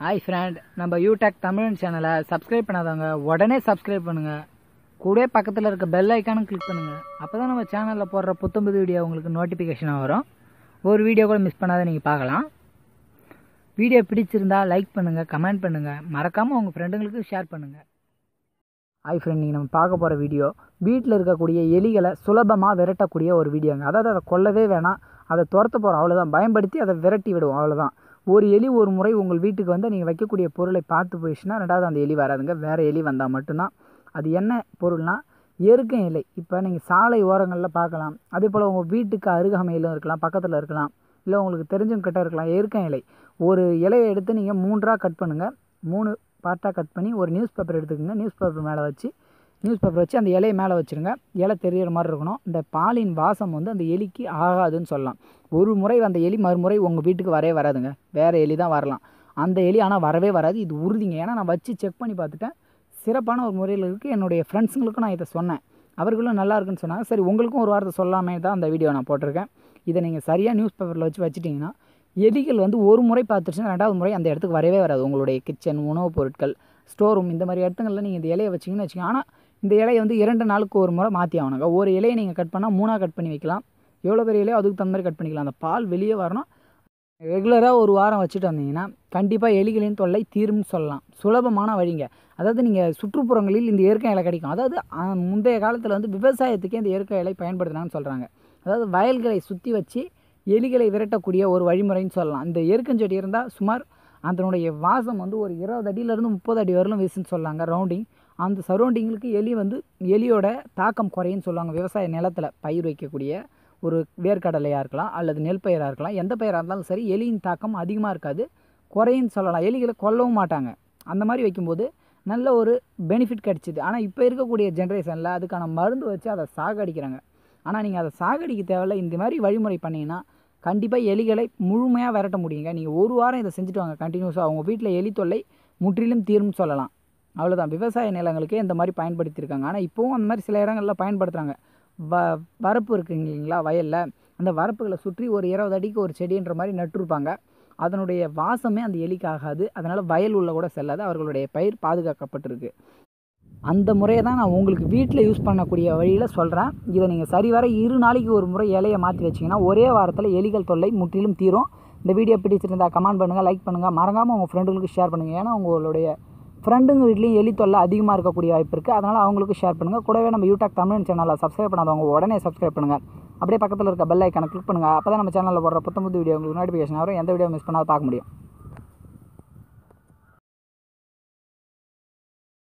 Hi friend, நம்ம யூடெக் தமிழ் சேனலை subscribe பண்ணாதவங்க உடனே சப்ஸ்கிரைப் பண்ணுங்கள். கூட பக்கத்தில் இருக்க பெல் ஐக்கானும் கிளிக் பண்ணுங்கள். அப்போ தான் நம்ம சேனலில் போடுற புத்தம்புது வீடியோ உங்களுக்கு நோட்டிஃபிகேஷனாக வரும். ஒரு வீடியோ கூட மிஸ் பண்ணாத நீங்கள் பார்க்கலாம். வீடியோ பிடிச்சிருந்தா லைக் பண்ணுங்கள், கமெண்ட் பண்ணுங்கள், மறக்காமல் உங்கள் ஃப்ரெண்டுங்களுக்கு ஷேர் பண்ணுங்கள். ஹாய் ஃப்ரெண்ட், நீங்கள் நம்ம பார்க்க போகிற வீடியோ வீட்டில் இருக்கக்கூடிய எலிகளை சுலபமாக விரட்டக்கூடிய ஒரு வீடியோங்க. அதாவது அதை கொல்லவே வேணாம், அதை துரத்த போகிறோம், அவ்வளோதான். பயன்படுத்தி அதை விரட்டி விடுவோம், அவ்வளோதான். ஒரு எலி ஒரு முறை உங்கள் வீட்டுக்கு வந்து நீங்கள் வைக்கக்கூடிய பொருளை பார்த்து போயிடுச்சுன்னா ரெண்டாவது அந்த எலி வராதுங்க. வேறு எலி வந்தால் மட்டும்தான். அது என்ன பொருள்னால் எருக்கம் இலை. இப்போ நீங்கள் சாலை ஓரங்களில் பார்க்கலாம். அதே போல் உங்கள் வீட்டுக்கு அருகாமையிலும் இருக்கலாம், பக்கத்தில் இருக்கலாம், இல்லை உங்களுக்கு தெரிஞ்சவங்க கிட்ட இருக்கலாம். எருக்கம் இலை ஒரு இலையை எடுத்து நீங்கள் 3 கட் பண்ணுங்கள். 3 பார்ட்டாக கட் பண்ணி ஒரு நியூஸ் பேப்பர் எடுத்துக்கோங்க. நியூஸ் பேப்பர் வச்சு அந்த இலையை மேலே வச்சுருங்க. இலை தெரியிற மாதிரி இருக்கணும். இந்த பாலின் வாசம் வந்து அந்த எலிக்கு ஆகாதுன்னு சொல்லலாம். ஒரு முறை அந்த எலி மறுமுறை உங்கள் வீட்டுக்கு வரவே வராதுங்க. வேறு எலி தான் வரலாம். அந்த எலி ஆனால் வரவே வராது, இது உறுதிங்க. ஏன்னா நான் வச்சு செக் பண்ணி பார்த்துட்டேன். சிறப்பான ஒரு முறையில் இருக்குது. என்னுடைய ஃப்ரெண்ட்ஸுங்களுக்கும் நான் இதை சொன்னேன், அவர்களும் நல்லா இருக்குன்னு சொன்னாங்க. சரி, உங்களுக்கும் ஒரு வாரத்தை சொல்லாமே தான் அந்த வீடியோ நான் போட்டிருக்கேன். இதை நீங்கள் சரியாக நியூஸ் பேப்பரில் வச்சுட்டிங்கன்னா எலிகள் வந்து ஒரு முறை பார்த்துச்சுன்னா ரெண்டாவது முறை அந்த இடத்துக்கு வரவே வராது. உங்களுடைய கிச்சன், உணவுப் பொருட்கள், ஸ்டோர் ரூம், இந்த மாதிரி இடத்துங்களில் நீங்கள் இந்த இலையை வச்சிங்கன்னு வச்சுக்கோங்க. ஆனால் இந்த இலையை வந்து 2 நாளுக்கு ஒரு முறை மாற்றி ஆகணுங்க. ஒரு இலையை நீங்கள் கட் பண்ணால் 3 கட் பண்ணி வைக்கலாம். எவ்வளோ பெரிய இலையோ அதுக்கு தகுந்த மாதிரி கட் பண்ணிக்கலாம். அந்த பால் வெளியே வரணும். ரெகுலராக ஒரு வாரம் வச்சுட்டு வந்தீங்கன்னா கண்டிப்பாக எலிகளின் தொல்லை தீரும்னு சொல்லலாம். சுலபமான வழிங்க. அதாவது நீங்கள் சுற்றுப்புறங்களில் இந்த இயற்கை இலை கிடைக்கும். அதாவது முந்தைய காலத்தில் வந்து விவசாயத்துக்கே இந்த இயற்கை இலை பயன்படுத்தினான்னு சொல்கிறாங்க. அதாவது வயல்களை சுற்றி வச்சு எலிகளை விரட்டக்கூடிய ஒரு வழிமுறைன்னு சொல்லலாம். இந்த எருக்கஞ்செடி இருந்தால் சுமார் அதனுடைய வாசம் வந்து ஒரு 20 அடியிலேருந்து 30 அடி வரலும் வீசுன்னு சொல்லாங்க. ரவுண்டிங் அந்த சரௌண்டிங்களுக்கு எலியோட தாக்கம் குறையுன்னு சொல்லுவாங்க. விவசாய நிலத்தில் பயிர் வைக்கக்கூடிய ஒரு வேர்க்கடலையாக இருக்கலாம், அல்லது நெல் பயிராக இருக்கலாம், எந்த பயிராக இருந்தாலும் சரி, எலியின் தாக்கம் அதிகமாக இருக்காது, குறையுன்னு சொல்லலாம். எலிகளை கொல்லவும் மாட்டாங்க. அந்த மாதிரி வைக்கும்போது நல்ல ஒரு பெனிஃபிட் கிடச்சிது. ஆனால் இப்போ இருக்கக்கூடிய ஜென்ரேஷனில் அதுக்கான மருந்து வச்சு அதை சாகடிக்கிறாங்க. ஆனால் நீங்கள் அதை சாகடிக்க தேவையில்லை. இந்த மாதிரி வழிமுறை பண்ணிங்கன்னா கண்டிப்பாக எலிகளை முழுமையாக விரட்ட முடியுங்க. நீங்கள் ஒரு வாரம் இதை செஞ்சுட்டு வாங்க கண்டினியூஸாக. அவங்க வீட்டில் எலி தொல்லை முற்றிலும் தீரும்னு சொல்லலாம். அவ்வளோதான். விவசாய நிலங்களுக்கே இந்த மாதிரி பயன்படுத்தியிருக்காங்க. ஆனால் இப்போவும் அந்த மாதிரி சில இடங்களில் பயன்படுத்துகிறாங்க. வரப்பு இருக்குங்க இல்லைங்களா, வயலில் அந்த வரப்புகளை சுற்றி ஒரு 20 அடிக்கு ஒரு செடின்ற மாதிரி நட்டுருப்பாங்க. அதனுடைய வாசமே அந்த எலிக்கு ஆகாது. அதனால் வயல் உள்ள கூட செல்லாது. அவர்களுடைய பயிர் பாதுகாக்கப்பட்டிருக்கு. அந்த முறையை தான் நான் உங்களுக்கு வீட்டில் யூஸ் பண்ணக்கூடிய வழியில் சொல்கிறேன். இதை நீங்கள் சரிவர 2 நாளைக்கு ஒரு முறை இலையை மாற்றி வச்சிங்கன்னா ஒரே வாரத்தில் எலிகள் தொல்லை முற்றிலும் தீரும். இந்த வீடியோ பிடிச்சிருந்தா கமெண்ட் பண்ணுங்கள், லைக் பண்ணுங்கள், மறக்காமல் உங்கள் ஃப்ரெண்டுங்களுக்கு ஷேர் பண்ணுங்கள். ஏன்னா உங்களுடைய ஃப்ரெண்டுங்க வீட்லேயும் எலி தொல்லை அதிகமாக இருக்கக்கூடிய வாய்ப்பு இருக்குது. அதனால் அவங்களுக்கு ஷேர் பண்ணுங்கள். கூடவே நம்ம யூடெக் தமிழ் சேனலை சப்ஸ்கிரைப் பண்ணாதவங்க உடனே சப்ஸ்கிரைப் பண்ணுங்கள். அப்படியே பக்கத்தில் இருக்க பெல் ஐக்கானை கிளிக் பண்ணுங்கள். அப்போ தான் நம்ம சேனலில் போடுற புத்தம்புது வீடியோ உங்களுக்கு நோட்டிஃபிகேஷன் வரும். எந்த வீடியோ மிஸ் பண்ணாலும் பார்க்க முடியும்.